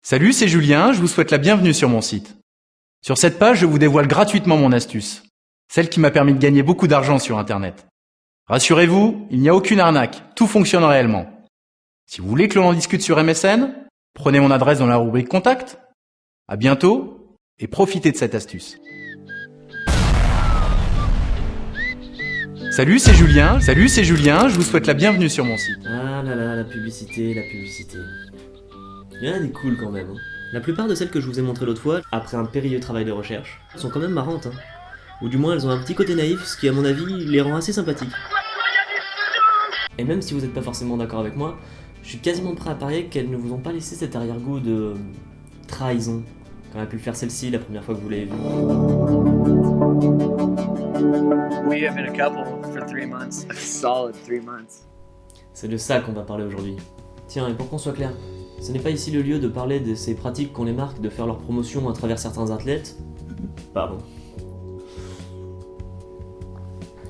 Salut, c'est Julien, je vous souhaite la bienvenue sur mon site. Sur cette page, je vous dévoile gratuitement mon astuce, celle qui m'a permis de gagner beaucoup d'argent sur Internet. Rassurez-vous, il n'y a aucune arnaque, tout fonctionne réellement. Si vous voulez que l'on en discute sur MSN, prenez mon adresse dans la rubrique Contact. À bientôt et profitez de cette astuce. Salut, c'est Julien, je vous souhaite la bienvenue sur mon site. Ah là là, la publicité. Il y en a des cool quand même. La plupart de celles que je vous ai montrées l'autre fois, après un périlleux travail de recherche, sont quand même marrantes. Ou du moins elles ont un petit côté naïf, ce qui à mon avis les rend assez sympathiques. Et même si vous n'êtes pas forcément d'accord avec moi, je suis quasiment prêt à parier qu'elles ne vous ont pas laissé cet arrière-goût de trahison quand elle a pu le faire celle-ci la première fois que vous l'avez vue. We have been a couple for 3 months. A solid 3 months. C'est de ça qu'on va parler aujourd'hui. Tiens, et pour qu'on soit clair, ce n'est pas ici le lieu de parler de ces pratiques qu'ont les marques de faire leur promotion à travers certains athlètes. Pardon.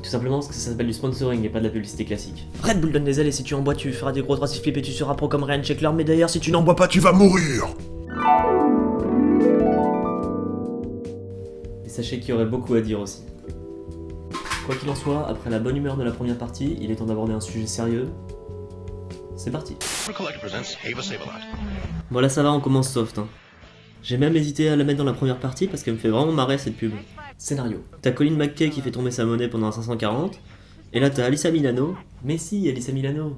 Tout simplement parce que ça s'appelle du sponsoring et pas de la publicité classique. Red Bull donne des ailes et si tu en bois tu feras des gros 3-6 flips et tu seras pro comme Ryan Sheckler, mais d'ailleurs si tu n'en bois pas Tu vas mourir! Et sachez qu'il y aurait beaucoup à dire aussi. Quoi qu'il en soit, après la bonne humeur de la première partie, il est temps d'aborder un sujet sérieux. C'est parti. Voilà, ça va, on commence soft. J'ai même hésité à la mettre dans la première partie parce qu'elle me fait vraiment marrer cette pub. Scénario. T'as Colin McKay qui fait tomber sa monnaie pendant un 540, et là t'as Alyssa Milano. Mais si, Alyssa Milano.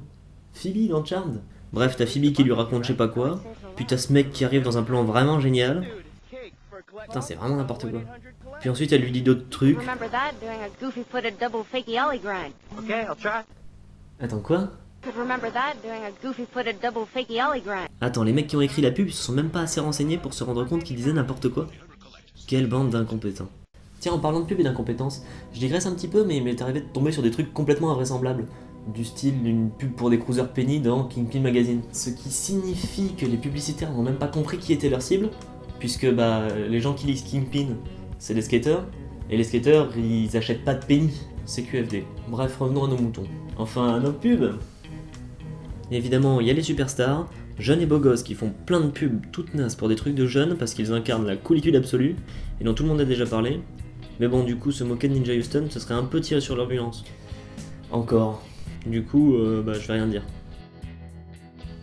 Phoebe dans Charmed. Bref, t'as Phoebe qui lui raconte je sais pas quoi, puis t'as ce mec qui arrive dans un plan vraiment génial. Putain, c'est vraiment n'importe quoi. Puis ensuite elle lui dit d'autres trucs. Remember that, doing a goofy-footed double fakey ollie grind. Okay, I'll try. Attends, quoi? Could remember that, doing a goofy-footed double fakey ollie grind. Attends, les mecs qui ont écrit la pub se sont même pas assez renseignés pour se rendre compte qu'ils disaient n'importe quoi. Quelle bande d'incompétents. Tiens, en parlant de pub et d'incompétence, je digresse un petit peu, mais il m'est arrivé de tomber sur des trucs complètement invraisemblables. Du style d'une pub pour des cruisers penny dans Kingpin Magazine. Ce qui signifie que les publicitaires n'ont même pas compris qui était leur cible, puisque les gens qui lisent Kingpin, c'est les skaters, et les skaters, ils achètent pas de penny, c'est QFD. Bref, revenons à nos moutons. Enfin, à nos pubs. Et évidemment, il y a les superstars, jeunes et beaux gosses qui font plein de pubs toutes nazes pour des trucs de jeunes parce qu'ils incarnent la coolitude absolue, et dont tout le monde a déjà parlé. Mais bon, du coup, se moquer de Ninja Houston, ce serait un peu tiré sur l'ambulance. Encore. Du coup, je vais rien dire.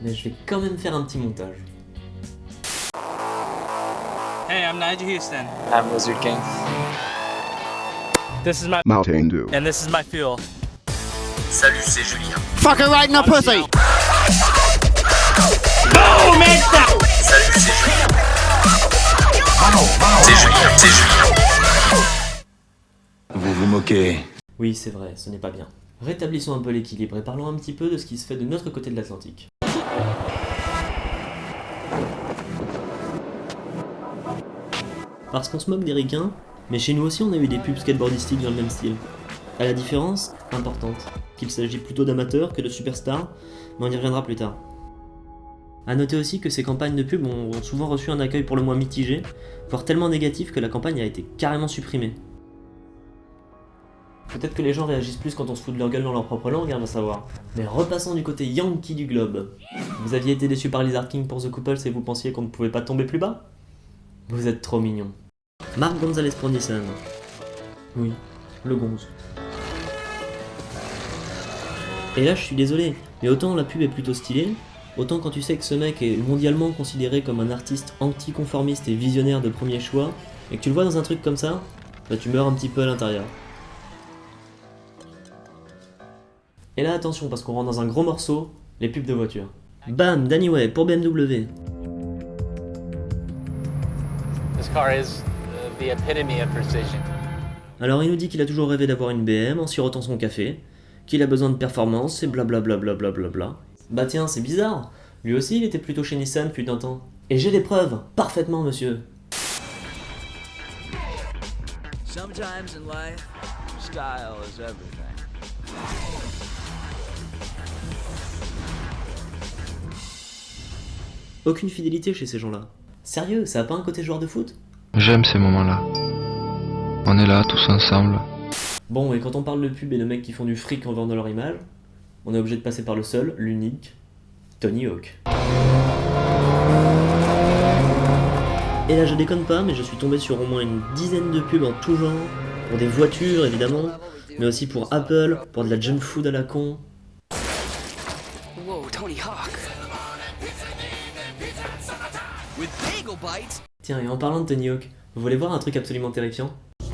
Mais je vais quand même faire un petit montage. Hey, I'm Nigel Houston. I'm Wizard King. This is my Mountain Dew. and this is my fuel. Salut, c'est Julien. Fucking right in the pussy! Salut, c'est Julien. C'est Julien. Vous vous moquez. Oui, c'est vrai, ce n'est pas bien. Rétablissons un peu l'équilibre et parlons un petit peu de ce qui se fait de notre côté de l'Atlantique. Parce qu'on se moque des ricains, mais chez nous aussi on a eu des pubs skateboardistiques dans le même style. À la différence, importante, qu'il s'agit plutôt d'amateurs que de superstars, mais on y reviendra plus tard. A noter aussi que ces campagnes de pub ont souvent reçu un accueil pour le moins mitigé, voire tellement négatif que la campagne a été carrément supprimée. Peut-être que les gens réagissent plus quand on se fout de leur gueule dans leur propre langue, va savoir. Mais repassons du côté yankee du globe. Vous aviez été déçu par Lizard King pour The Couples et vous pensiez qu'on ne pouvait pas tomber plus bas? Vous êtes trop mignon. Mark Gonzalez pour Nissan. Oui, le gonze. Et là je suis désolé, mais autant la pub est plutôt stylée, autant quand tu sais que ce mec est mondialement considéré comme un artiste anticonformiste et visionnaire de premier choix, et que tu le vois dans un truc comme ça, tu meurs un petit peu à l'intérieur. Et là attention parce qu'on rentre dans un gros morceau, les pubs de voiture. Bam, Danny Way pour BMW. This car is the epitome of precision. Alors il nous dit qu'il a toujours rêvé d'avoir une BM en sirotant son café, qu'il a besoin de performance et blablabla. Bah tiens, c'est bizarre. Lui aussi il était plutôt chez Nissan fut un temps. Et j'ai des preuves, parfaitement monsieur. Sometimes in life, style is everything. Aucune fidélité chez ces gens-là. Sérieux, ça a pas un côté joueur de foot? J'aime ces moments-là. On est là, tous ensemble. Bon, et quand on parle de pub et de mecs qui font du fric en vendant leur image, on est obligé de passer par le seul, l'unique, Tony Hawk. Et là je déconne pas, mais je suis tombé sur au moins une dizaine de pubs en tout genre, pour des voitures évidemment, mais aussi pour Apple, pour de la junk food à la con. Whoa, Tony Hawk. With bagel bites. Tiens, et en parlant de Tony Hawk, vous voulez voir un truc absolument terrifiant? Tony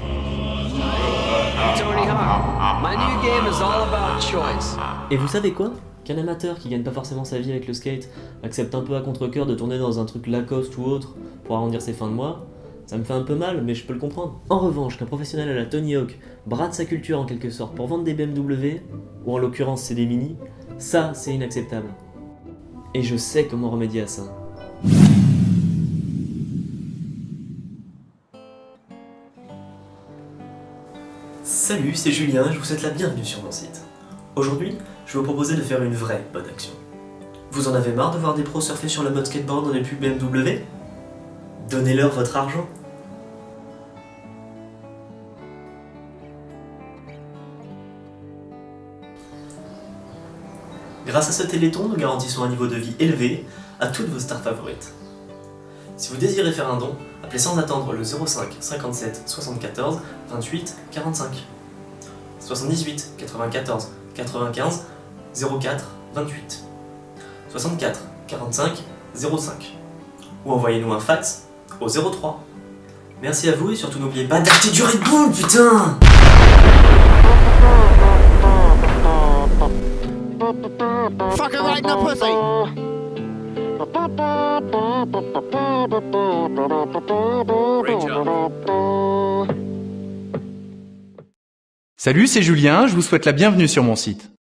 Hawk. My new game is all about choice. Et vous savez quoi? Qu'un amateur qui gagne pas forcément sa vie avec le skate accepte un peu à contre-cœur de tourner dans un truc Lacoste ou autre pour arrondir ses fins de mois, ça me fait un peu mal, mais je peux le comprendre. En revanche, qu'un professionnel à la Tony Hawk brade sa culture en quelque sorte pour vendre des BMW, ou en l'occurrence c'est des Mini, ça c'est inacceptable. Et je sais comment remédier à ça. Salut, c'est Julien, je vous souhaite la bienvenue sur mon site. Aujourd'hui, je vais vous proposer de faire une vraie bonne action. Vous en avez marre de voir des pros surfer sur la mode skateboard dans les pubs BMW? Donnez-leur votre argent. Grâce à ce téléthon, nous garantissons un niveau de vie élevé à toutes vos stars favorites. Si vous désirez faire un don, appelez sans attendre le 05 57 74 28 45 78 94 95 04 28 64 45 05 ou envoyez-nous un fax au 03. Merci à vous et surtout n'oubliez pas d'acheter du Red Bull, putain! Fucking right in the pussy. Great job. Salut, c'est Julien, je vous souhaite la bienvenue sur mon site.